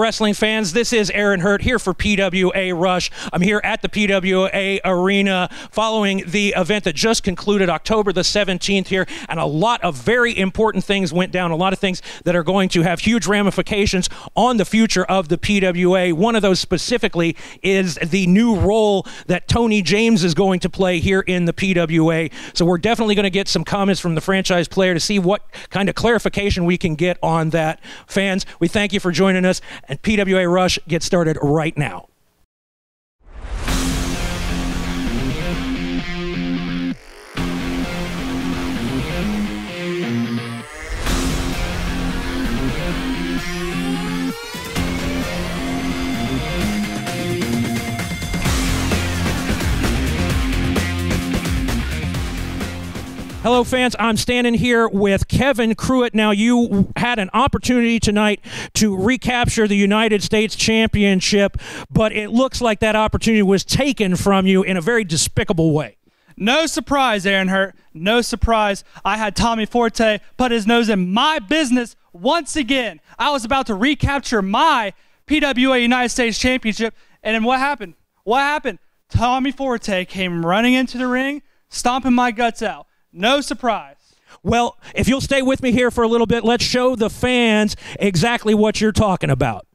wrestling fans. This is Aaron Hurt here for PWA Rush. I'm here at the PWA Arena following the event that just concluded October the 17th here, and a lot of very important things went down, a lot of things that are going to have huge ramifications on the future of the PWA. One of those specifically is the new role that Tony James is going to play here in the PWA. So we're definitely going to get some comments from the franchise player to see what kind of clarification we can get on that. Fans, we thank you for joining us, and PWA Rush gets started right now. Hello, fans. I'm standing here with Kevin Cruit. Now, you had an opportunity tonight to recapture the United States Championship, but it looks like that opportunity was taken from you in a very despicable way. No surprise, Aaron Hurt. No surprise. I had Tommy Forte put his nose in my business once again. I was about to recapture my PWA United States Championship, and then what happened? What happened? Tommy Forte came running into the ring, stomping my guts out. No surprise. Well, if you'll stay with me here for a little bit, let's show the fans exactly what you're talking about.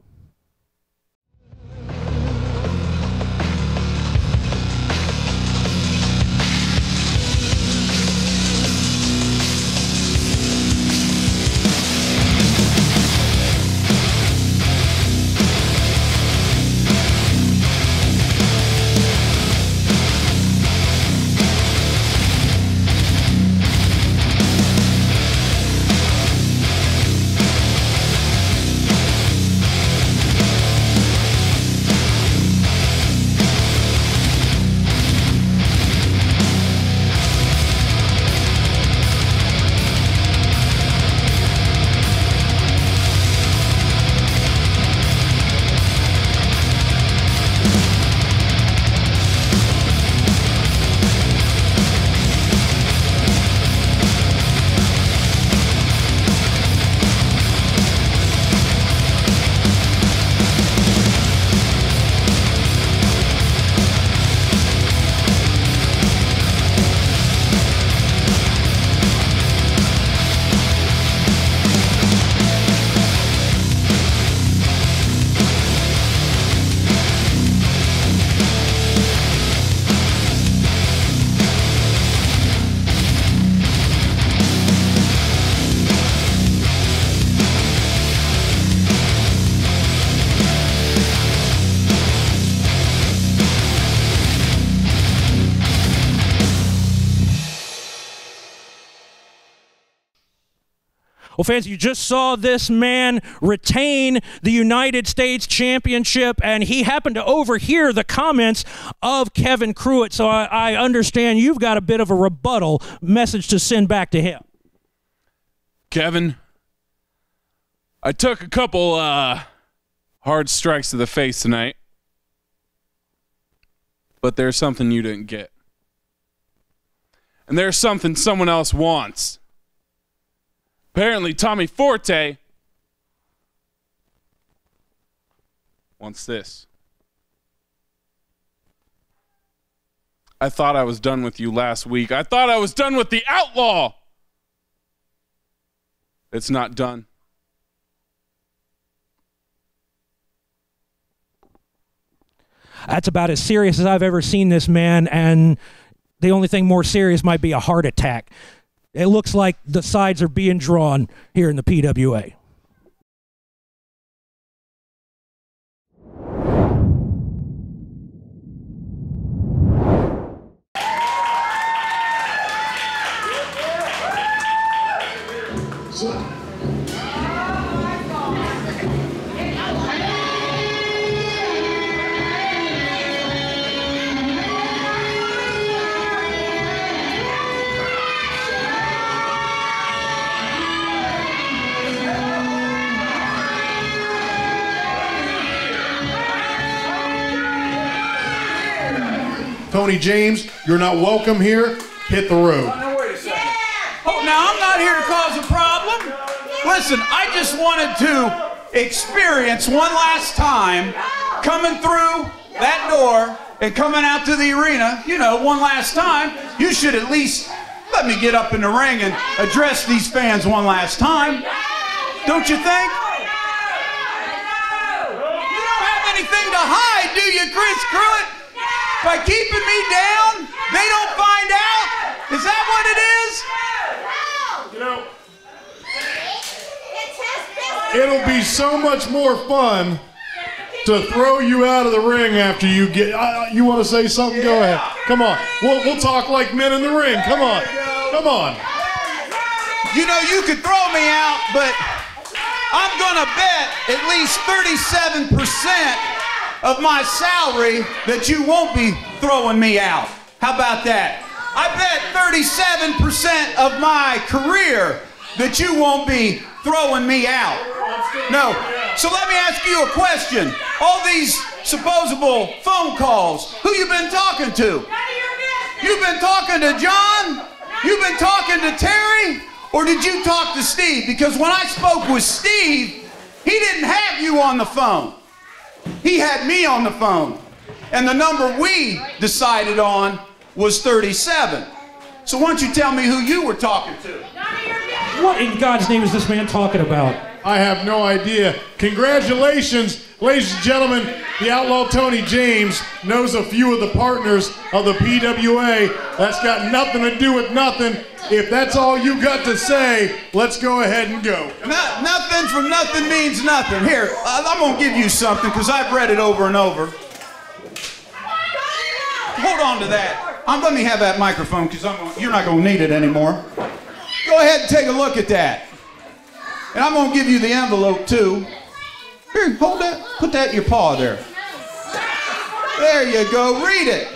Well, fans, you just saw this man retain the United States Championship, and he happened to overhear the comments of Kevin Cruit, so I understand you've got a bit of a rebuttal message to send back to him. Kevin, I took a couple hard strikes to the face tonight, but there's something you didn't get. And there's something someone else wants. Apparently, Tommy Forte wants this. I thought I was done with you last week. I thought I was done with the Outlaw. It's not done. That's about as serious as I've ever seen this man, and the only thing more serious might be a heart attack. It looks like the sides are being drawn here in the PWA. Tony James, you're not welcome here. Hit the road. Now, wait a second. Oh, now, I'm not here to cause a problem. Listen, I just wanted to experience one last time coming through that door and coming out to the arena, you know, one last time, you should at least let me get up in the ring and address these fans one last time. Don't you think? You don't have anything to hide, do you, Chris Cruit? By keeping me down, they don't find out? Is that what it is? You know, it'll be so much more fun to throw you out of the ring after you get. You want to say something? Go ahead. Come on. We'll talk like men in the ring. Come on. Come on. You know, you could throw me out, but I'm gonna bet at least 37% of my salary that you won't be throwing me out. How about that? I bet 37% of my career that you won't be throwing me out. No. So let me ask you a question. All these supposable phone calls, who you been talking to? You've been talking to John? You've been talking to Terry? Or did you talk to Steve? Because when I spoke with Steve, he didn't have you on the phone. He had me on the phone. And the number we decided on was 37. So why don't you tell me who you were talking to? What in God's name is this man talking about? I have no idea. Congratulations, ladies and gentlemen. The Outlaw Tony James knows a few of the partners of the PWA. That's got nothing to do with nothing. If that's all you got to say, let's go ahead and go. Nothing from nothing means nothing. Here, I'm going to give you something because I've read it over and over. Hold on to that. Let me have that microphone because you're not going to need it anymore. Go ahead and take a look at that. And I'm going to give you the envelope too. Here, hold that. Put that in your paw there. There you go. Read it.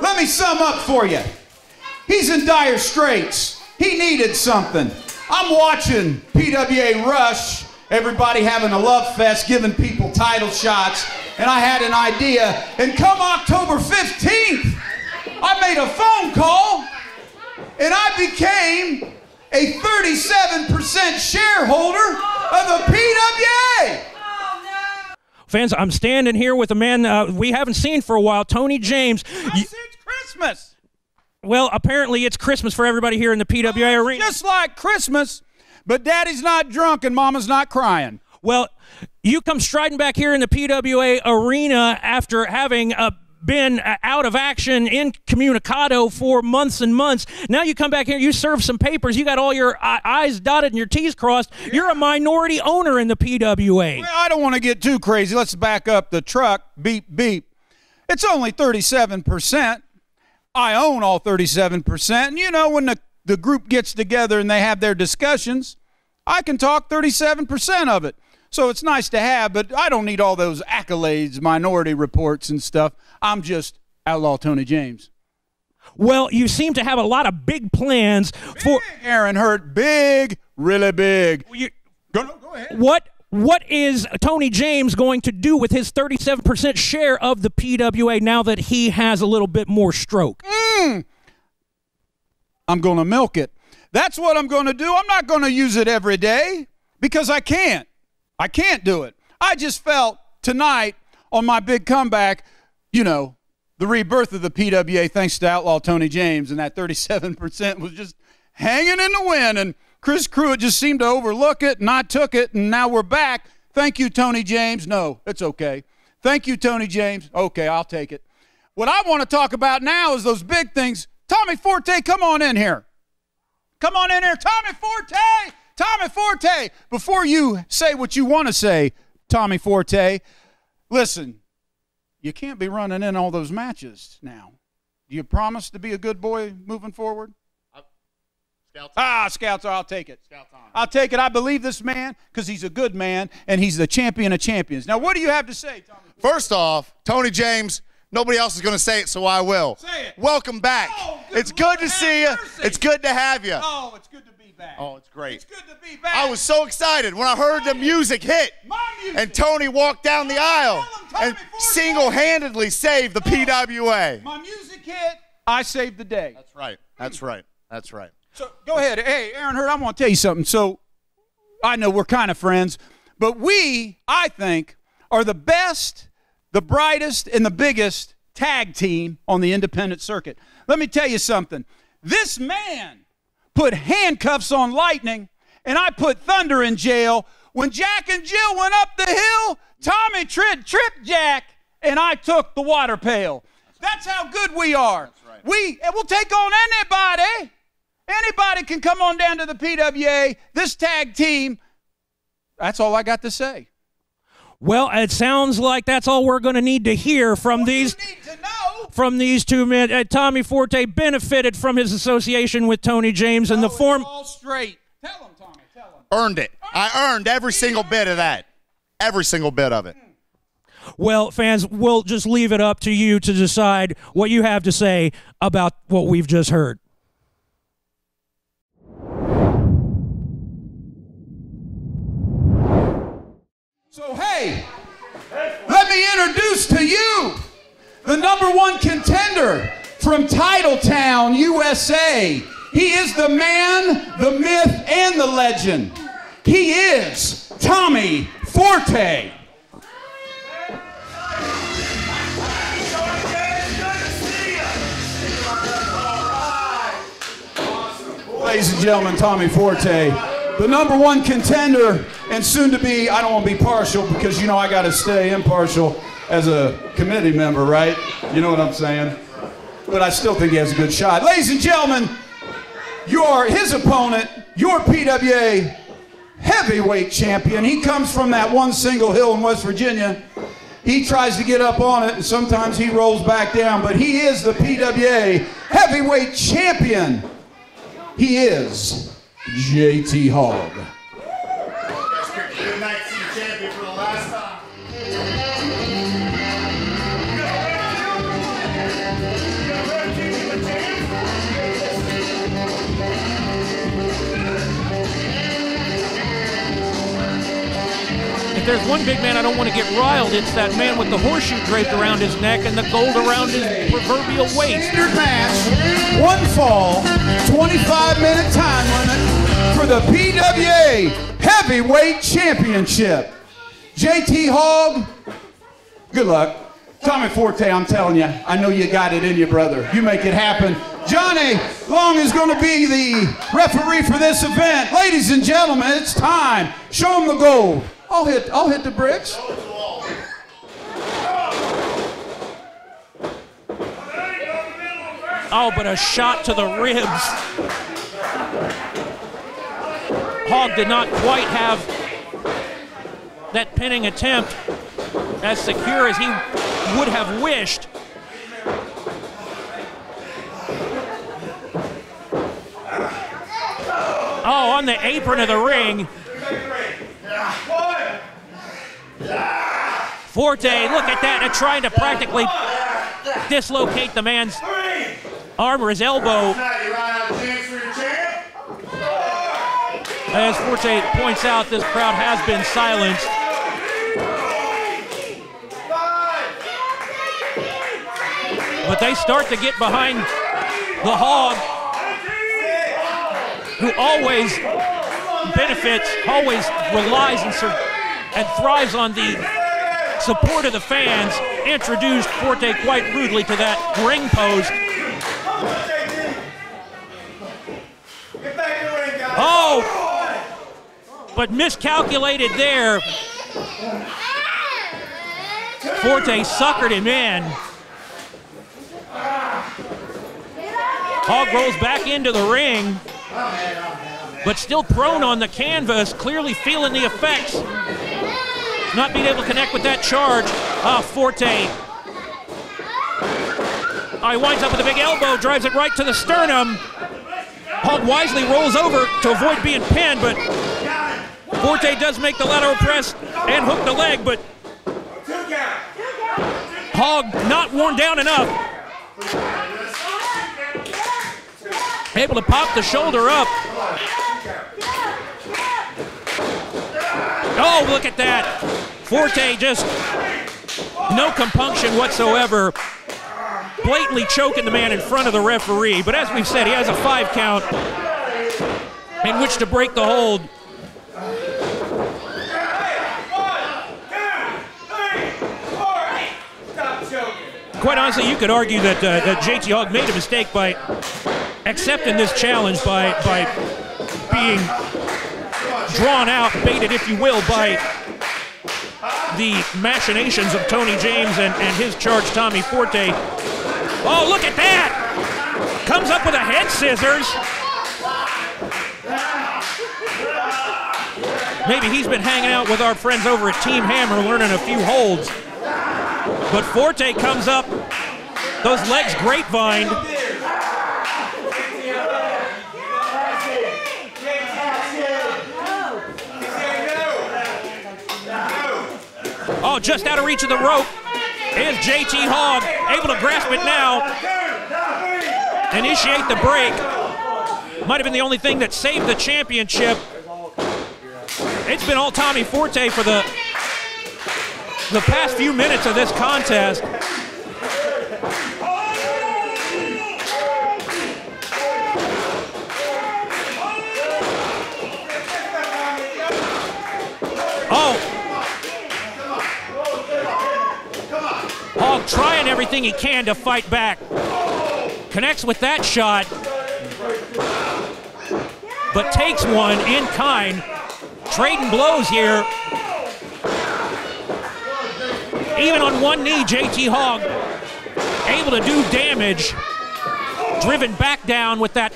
Let me sum up for you. He's in dire straits. He needed something. I'm watching PWA Rush, everybody having a love fest, giving people title shots, and I had an idea. And come October 15th, I made a phone call, and I became a 37% shareholder of the PWA. Fans, I'm standing here with a man we haven't seen for a while, Tony James. It's Christmas. Well, apparently it's Christmas for everybody here in the PWA arena. Just like Christmas, but Daddy's not drunk and Mama's not crying. Well, you come striding back here in the PWA arena after having been out of action in Communicado for months and months. Now you come back here, you serve some papers, you got all your I's dotted and your T's crossed. Yeah. You're a minority owner in the PWA. Well, I don't want to get too crazy. Let's back up the truck. Beep, beep. It's only 37%. I own all 37%. And you know, when the group gets together and they have their discussions, I can talk 37% of it. So it's nice to have, but I don't need all those accolades, minority reports and stuff. I'm just Outlaw Tony James. Well, you seem to have a lot of big plans for Aaron Hurt. Big, really big. Go ahead. What is Tony James going to do with his 37% share of the PWA now that he has a little bit more stroke? I'm going to milk it. That's what I'm going to do. I'm not going to use it every day because I can't. I can't do it. I just felt tonight on my big comeback, you know, the rebirth of the PWA thanks to Outlaw Tony James, and that 37% was just hanging in the wind, and Chris Cruit just seemed to overlook it, and I took it, and now we're back. Thank you, Tony James. No, it's okay. Thank you, Tony James. Okay, I'll take it. What I want to talk about now is those big things. Tommy Forte, come on in here. Come on in here. Tommy Forte! Tommy Forte! Before you say what you want to say, Tommy Forte, listen, you can't be running in all those matches now. Do you promise to be a good boy moving forward? Scouts, I'll take it. I'll take it. I believe this man because he's a good man and he's the champion of champions. Now, what do you have to say, Tommy? First off, Tony James, nobody else is going to say it, so I will. Say it. Welcome back. Oh, it's good to see you. Mercy. It's good to have you. Oh, it's good to be back. Oh, it's great. It's good to be back. I was so excited when I heard the music hit and Tony walked down the aisle and single-handedly saved the PWA. My music hit, I saved the day. That's right. That's right. That's right. So go ahead. Hey, Aaron Hurt, I want to tell you something. So I know we're kind of friends, But we, I think, are the best, the brightest, and the biggest tag team on the independent circuit. Let me tell you something. This man put handcuffs on Lightning, and I put Thunder in jail. When Jack and Jill went up the hill, Tommy tripped Jack, and I took the water pail. That's how good we are. That's right. We'll take on anybody. Anybody can come on down to the PWA. This tag team, that's all I got to say. Well, it sounds like that's all we're going to need to hear from these two men. Tommy Forte benefited from his association with Tony James and the form. All straight. Tell him, Tommy. Tell him. Earned it. I earned every single bit of that. Every single bit of it. Well, fans, we'll just leave it up to you to decide what you have to say about what we've just heard. So, hey, let me introduce to you the #1 contender from Titletown, USA. He is the man, the myth, and the legend. He is Tommy Forte. Ladies and gentlemen, Tommy Forte, the #1 contender, and soon to be, I don't want to be partial because, you know, I got to stay impartial as a committee member, right? You know what I'm saying? But I still think he has a good shot. Ladies and gentlemen, his opponent, your PWA heavyweight champion. He comes from that one single hill in West Virginia. He tries to get up on it, and sometimes he rolls back down, but he is the PWA heavyweight champion. He is JT Hogg. Good night, team champion for the last time. If there's one big man I don't want to get riled, it's that man with the horseshoe draped around his neck and the gold around his proverbial waist. Standard match, one fall, 25-minute time limit for the PWA Heavyweight Championship. JT Hogg, good luck. Tommy Forte, I'm telling you, I know you got it in you, brother. You make it happen. Johnny Long is going to be the referee for this event. Ladies and gentlemen, it's time. Show him the gold. I'll hit the bricks. Oh, but a shot to the ribs. Hogg did not quite have that pinning attempt as secure as he would have wished. Oh, on the apron of the ring. Forte, look at that, and trying to practically dislocate the man's arm or his elbow. As Forte points out, this crowd has been silenced. But they start to get behind the Hogg, who always benefits, always relies and thrives on the support of the fans. Introduced Forte quite rudely to that ring post. Oh, but miscalculated there. Forte suckered him in. Hogg rolls back into the ring, but still prone on the canvas, clearly feeling the effects. Not being able to connect with that charge. Forte. He winds up with a big elbow, drives it right to the sternum. Hogg wisely rolls over to avoid being pinned, but Forte does make the lateral press and hook the leg, but Hogg not worn down enough. Able to pop the shoulder up. Oh, look at that. Forte just no compunction whatsoever. Blatantly choking the man in front of the referee. But as we've said, he has a 5 count in which to break the hold. quite honestly, you could argue that, that JT Hogg made a mistake by accepting this challenge, by being drawn out, baited, if you will, by the machinations of Tony James and his charge, Tommy Forte. Oh, look at that! Comes up with a head scissors. Maybe he's been hanging out with our friends over at Team Hammer, learning a few holds. But Forte comes up, those legs grapevined. Oh, just out of reach of the rope is JT Hogg, able to grasp it now, initiate the break. Might have been the only thing that saved the championship. It's been all Tommy Forte for the past few minutes of this contest. Oh. Hogg trying everything he can to fight back. Connects with that shot, but takes one in kind. Trading blows here. Even on one knee, JT Hogg able to do damage. Driven back down with that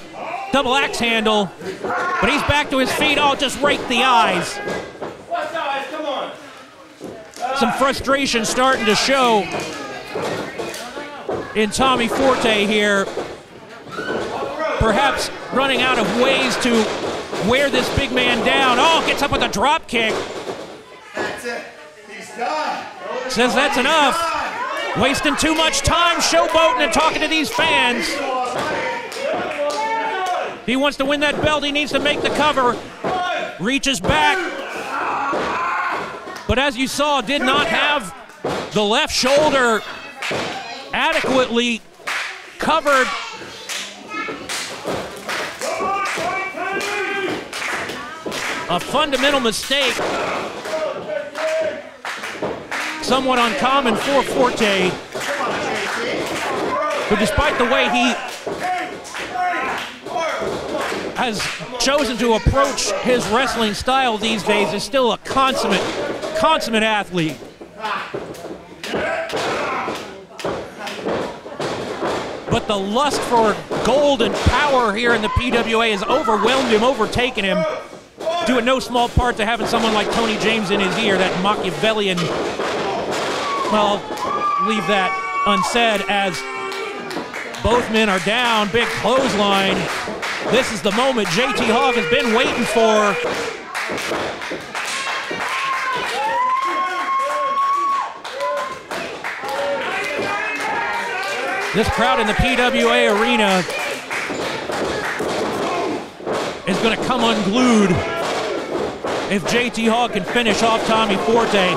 double axe handle, but he's back to his feet. Oh, just raked the eyes. Some frustration starting to show in Tommy Forte here. Perhaps running out of ways to wear this big man down. Oh, gets up with a drop kick. That's it. He's done. Says that's enough. Wasting too much time showboating and talking to these fans. If he wants to win that belt, he needs to make the cover. Reaches back. But as you saw, did not have the left shoulder adequately covered. A fundamental mistake. Somewhat uncommon for Forte, who, despite the way he has chosen to approach his wrestling style these days, is still a consummate athlete. But the lust for gold and power here in the PWA has overwhelmed him, overtaken him, due in no small part to having someone like Tony James in his ear, that Machiavellian. Well, leave that unsaid as both men are down. Big clothesline. This is the moment JT Hogg has been waiting for. This crowd in the PWA arena is going to come unglued if JT Hogg can finish off Tommy Forte.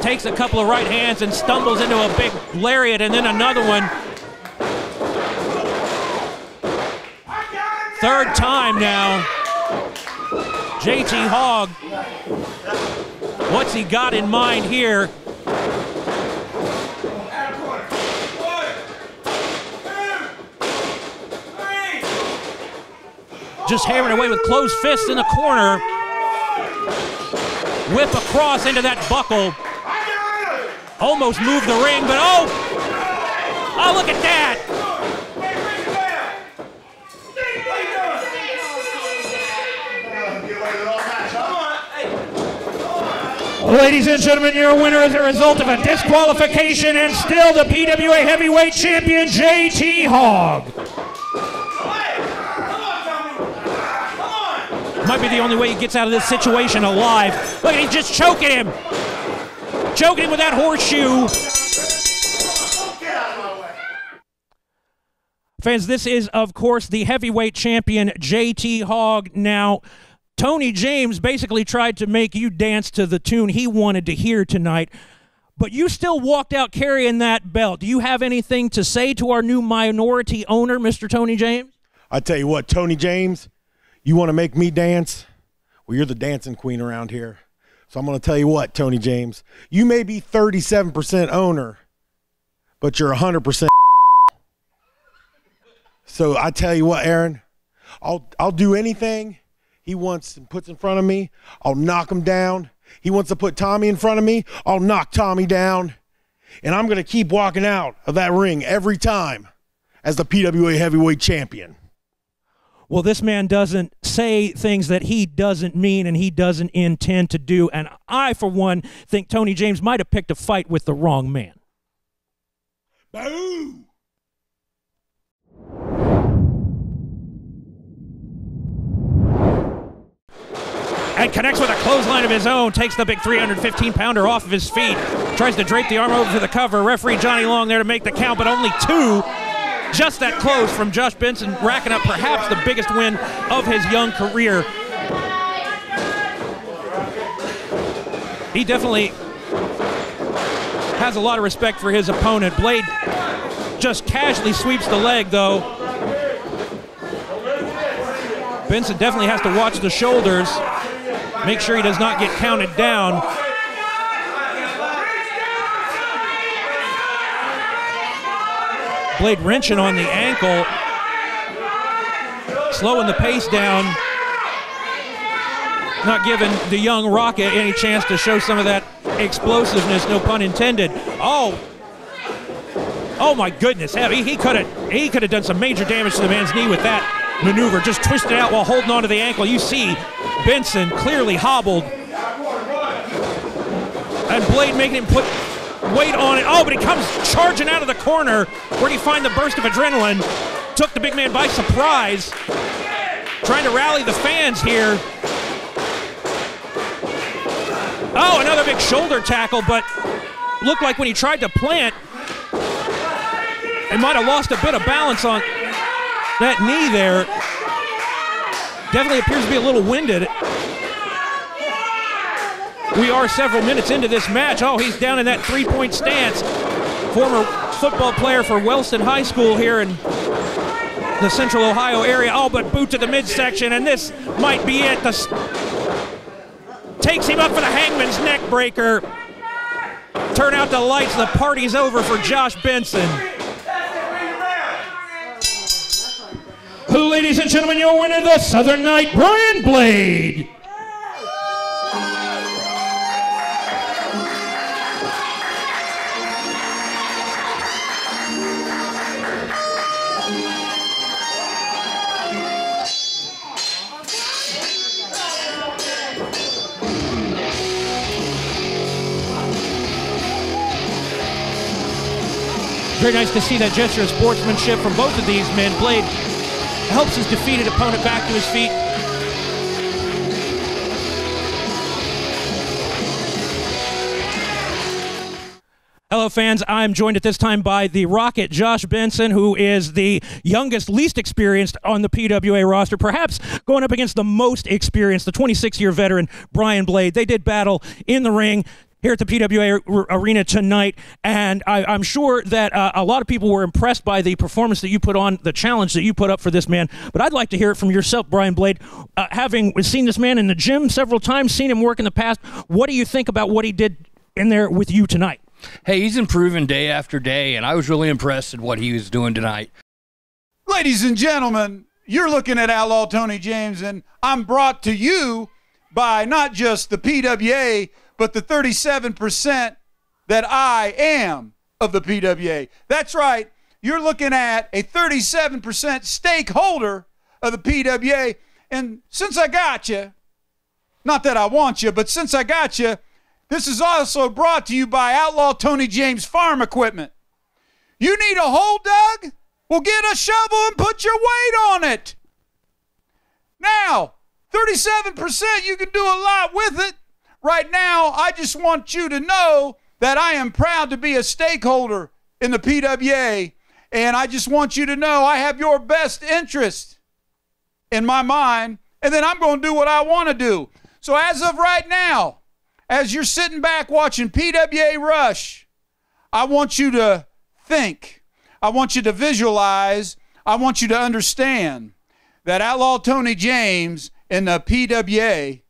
Takes a couple of right hands and stumbles into a big lariat, and then another one. Third time now. JT Hogg, what's he got in mind here? Just hammering away with closed fists in the corner. Whip across into that buckle. Almost moved the ring, but oh, look at that. Ladies and gentlemen, your winner as a result of a disqualification and still the PWA Heavyweight Champion, JT Hogg. Might be the only way he gets out of this situation alive. Look, he's just choking him. Choking him with that horseshoe. Fans, this is, of course, the heavyweight champion, JT Hogg. Now, Tony James basically tried to make you dance to the tune he wanted to hear tonight, but you still walked out carrying that belt. Do you have anything to say to our new minority owner, Mr. Tony James? I tell you what, Tony James, you want to make me dance? Well, you're the dancing queen around here. So I'm going to tell you what, Tony James, you may be 37% owner, but you're 100%. So I tell you what, Aaron, I'll do anything he wants and puts in front of me. I'll knock him down. He wants to put Tommy in front of me. I'll knock Tommy down. And I'm going to keep walking out of that ring every time as the PWA heavyweight champion. Well, this man doesn't say things that he doesn't mean and he doesn't intend to do. And I, for one, think Tony James might have picked a fight with the wrong man. Boo! And connects with a clothesline of his own, takes the big 315-pounder off of his feet, tries to drape the arm over to the cover. Referee Johnny Long there to make the count, but only two. Just that close from Josh Benson, racking up perhaps the biggest win of his young career. He definitely has a lot of respect for his opponent. Blade just casually sweeps the leg, though. Benson definitely has to watch the shoulders, make sure he does not get counted down. Blade wrenching on the ankle, slowing the pace down, not giving the young Rocket any chance to show some of that explosiveness, no pun intended. Oh my goodness, he could have done some major damage to the man's knee with that maneuver, just twisted out while holding onto the ankle. You see Benson clearly hobbled, and Blade making him put weight on it. Oh, but he comes charging out of the corner. Where'd he find the burst of adrenaline? Took the big man by surprise. Trying to rally the fans here. Oh, another big shoulder tackle, but looked like when he tried to plant, he might have lost a bit of balance on that knee there. Definitely appears to be a little winded. We are several minutes into this match. Oh, he's down in that three-point stance. Former football player for Wellston High School here in the Central Ohio area. Oh, but boot to the midsection, and this might be it. Takes him up for the hangman's neck breaker. Turn out the lights. The party's over for Josh Benson. Ladies and gentlemen, your winner, the Southern Knight, Brian Blade. Very nice to see that gesture of sportsmanship from both of these men. Blade helps his defeated opponent back to his feet. Hello, fans. I'm joined at this time by the Rocket, Josh Benson, who is the youngest, least experienced on the PWA roster, perhaps going up against the most experienced, the 26-year veteran, Brian Blade. They did battle in the ring here at the PWA Arena tonight, and I'm sure that a lot of people were impressed by the performance that you put on, the challenge that you put up for this man. But I'd like to hear it from yourself, Brian Blade. Having seen this man in the gym several times, seen him work in the past, what do you think about what he did in there with you tonight? Hey, he's improving day after day, and I was really impressed at what he was doing tonight. Ladies and gentlemen, you're looking at Outlaw Tony James, and I'm brought to you by not just the PWA, but the 37% that I am of the PWA. That's right. You're looking at a 37% stakeholder of the PWA. And since I got you, not that I want you, but since I got you, this is also brought to you by Outlaw Tony James Farm Equipment. You need a hole dug? Well, get a shovel and put your weight on it. Now, 37%, you can do a lot with it. Right now, I just want you to know that I am proud to be a stakeholder in the PWA, and I just want you to know I have your best interest in my mind, and then I'm going to do what I want to do. So as of right now, as you're sitting back watching PWA Rush, I want you to think, I want you to visualize, I want you to understand that Outlaw Tony James and the PWA,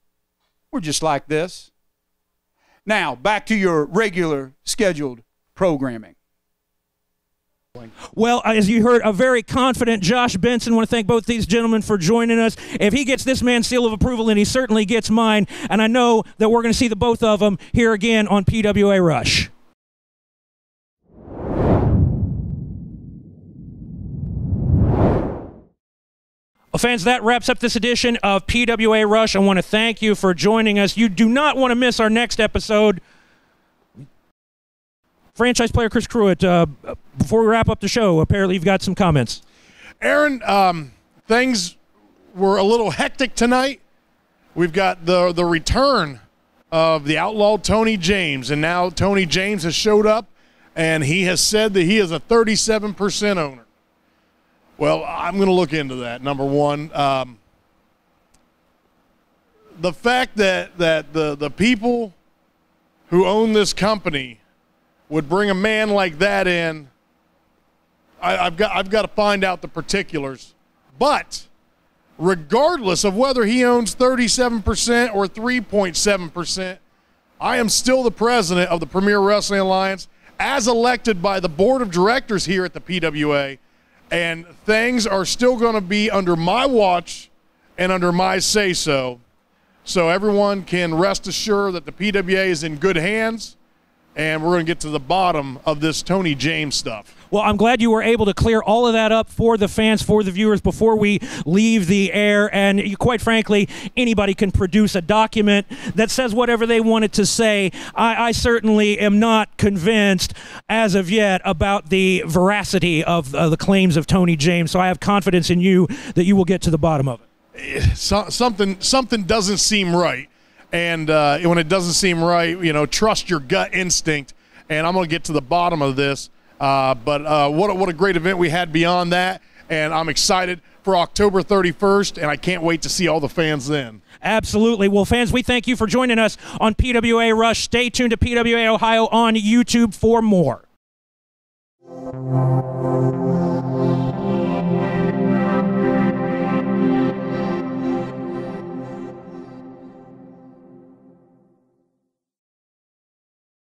we're just like this. Now, back to your regular scheduled programming. Well, as you heard, a very confident Josh Benson. I want to thank both these gentlemen for joining us. If he gets this man's seal of approval, then he certainly gets mine. And I know that we're going to see the both of them here again on PWA Rush. Well, fans, that wraps up this edition of PWA Rush. I want to thank you for joining us. You do not want to miss our next episode. Franchise player Chris Cruit, before we wrap up the show, apparently you've got some comments. Aaron, things were a little hectic tonight. We've got the return of the Outlaw Tony James, and now Tony James has showed up, and he has said that he is a 37% owner. Well, I'm going to look into that, number one. The fact that the people who own this company would bring a man like that in, I've got to find out the particulars. But regardless of whether he owns 37% or 3.7%, I am still the president of the Premier Wrestling Alliance as elected by the board of directors here at the PWA. And things are still going to be under my watch and under my say-so. So everyone can rest assured that the PWA is in good hands, and we're going to get to the bottom of this Tony James stuff. Well, I'm glad you were able to clear all of that up for the fans, for the viewers, before we leave the air. And quite frankly, anybody can produce a document that says whatever they want it to say. I certainly am not convinced as of yet about the veracity of the claims of Tony James. So I have confidence in you that you will get to the bottom of it. Something doesn't seem right. And when it doesn't seem right, trust your gut instinct. And I'm going to get to the bottom of this. But what a great event we had beyond that. And I'm excited for October 31st, and I can't wait to see all the fans then. Absolutely. Well, fans, we thank you for joining us on PWA Rush. Stay tuned to PWA Ohio on YouTube for more.